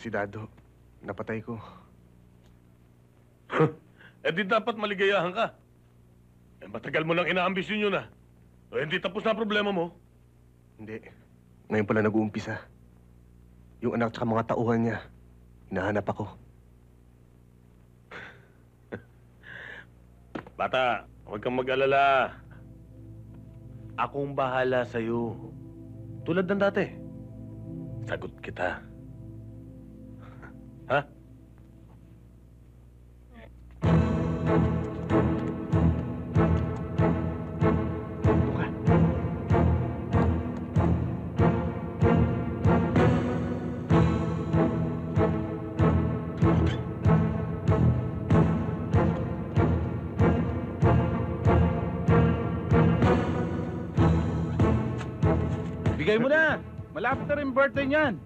Si Dado, napatay ko. Eh di dapat maligayahan ka. Eh matagal mo nang inaambisyon yun ah. O hindi tapos na problema mo. Hindi. Ngayon pala nag-uumpisa. Yung anak tsaka mga tauhan niya, hinahanap ako. Bata, huwag kang mag-alala. Akong bahala sa'yo. Tulad ng dati. Sagot kita. Ha? Bigay mo na! Malapit na rin birthday niyan!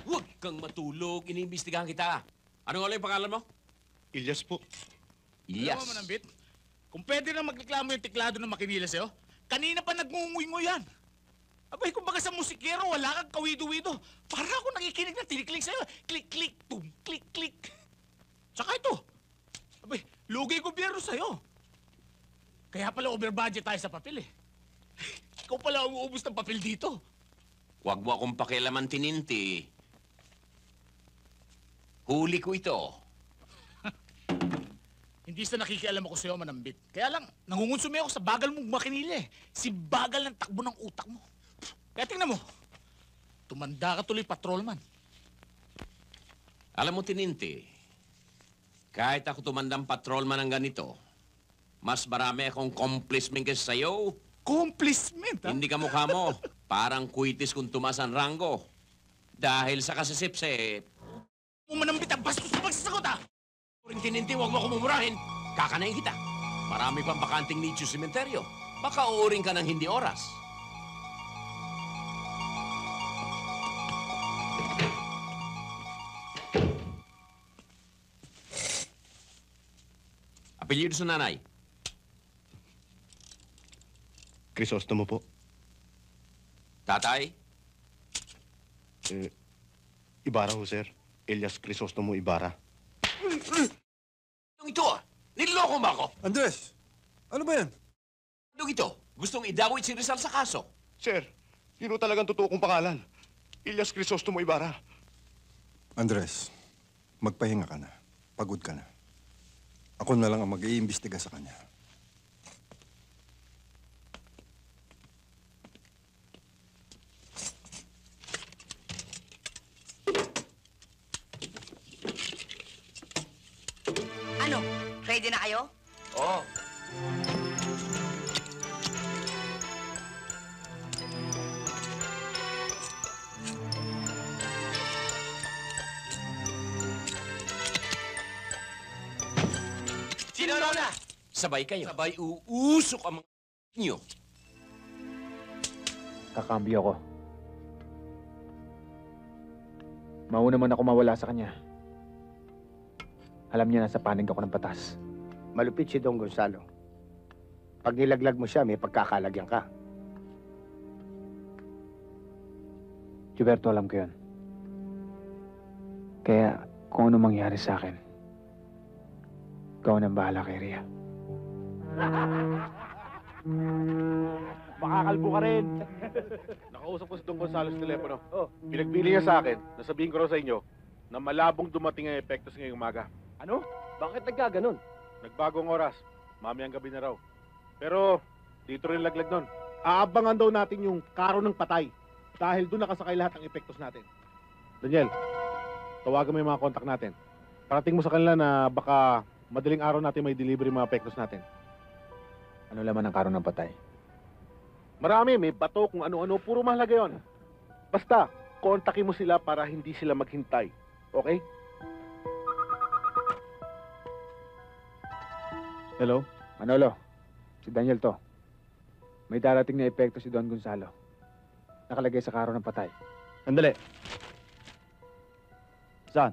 Huwag kang matulog. Iniimbestigahan kita. Ano nga lang yung pangalan mo? Ilyas po. Yes. Alam mo, Manambit, kung pwede na magreklamo yung tiklado ng makinila sa'yo, kanina pa nagngunguy-nguy yan. Abay, kung baga sa musikero, wala kang kawido-wido. Para ako nakikinig na tiniklik sa'yo. Klik-klik, tum, klik-klik. Tsaka ito. Abay, lugi gobyerno sa'yo. Kaya pala over-budget tayo sa papel eh. Ikaw pala umuubos ng papel dito. Huwag mo akong pakialaman, tininti. Huli ko ito. Hindi sa nakikialam ako sa'yo, Manambit. Kaya lang, nangungonsumi ako sa bagal mong makinila eh. Si bagal ng takbo ng utak mo. Kaya tingnan mo, tumanda ka tuloy, patrolman. Alam mo, tininti, kahit ako tumandang patrolman ng ganito, mas marami akong complicement kaysa sa'yo. Complacement, ha? Hindi ka mukha mo. Parang kuitis kung tumas ang ranggo. Dahil sa kasisip-sip. Manambit ang bastos na pagsasagot, ha? Ring tininti, huwag mo akong mumurahin. Kakanayin kita. Marami pang bakanting nicho sementeryo. Baka uuring ka ng hindi oras. Apelyido sa nanay. Crisostomo po. Tatay? Ibarra ho, sir. Elias Crisostomo Ibarra. Anong ito ah? Niloloko mo ako? Andres, ano ba yan? Anong ito? Gustong idawit si Rizal sa kaso? Sir, yun ho talagang totoo kong pangalan. Elias Crisostomo Ibarra. Andres, magpahinga ka na. Pagod ka na. Ako na lang ang mag-iimbestiga sa kanya. Ano? Ready na kayo? Oo. Sino na? Sabay kayo. Sabay uusok ang mga nyo. Kakambyo ko. Mauna man ako mawala sa kanya. Alam niya nasa panig ako ng patas. Malupit si Don Gonzalo. Pag nilaglag mo siya, may pagkakalagyan ka. Gilberto, alam ko yun. Kaya kung ano mangyari sa akin, ikaw nang bahala kay Rhea. Makakalbo ka rin. Nakausap ko si Don Gonzalo sa telepono. Pinagbili niya sa akin, nasabihin ko raw sa inyo, na malabong dumating ang epektos ngayong umaga. Ano? Bakit nagkaganon? Nagbagong oras, mamayang gabi na raw. Pero, dito rin laglag nun. Aabangan daw natin yung karo ng patay. Dahil doon nakasakay lahat ng epektos natin. Daniel, tawagan mo yung mga kontak natin. Parating mo sa kanila na baka madaling araw natin may delivery mga epektos natin. Ano laman ang karon ng patay? Marami, may bato kung ano-ano, puro mahalaga yun. Basta, kontakin mo sila para hindi sila maghintay. Okay? Hello? Manolo, si Daniel to. May darating na epekto si Don Gonzalo. Nakalagay sa karon ng patay. Sandali. Saan?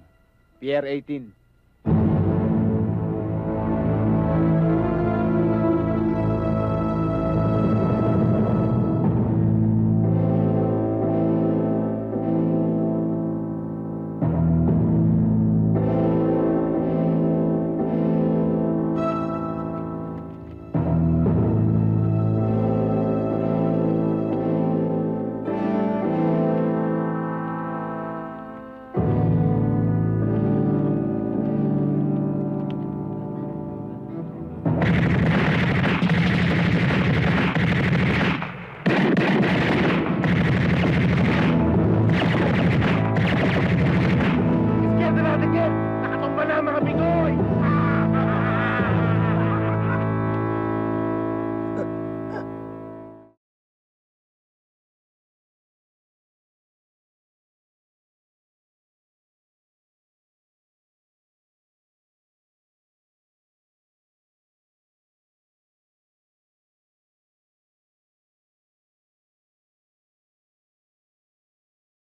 Pier 18.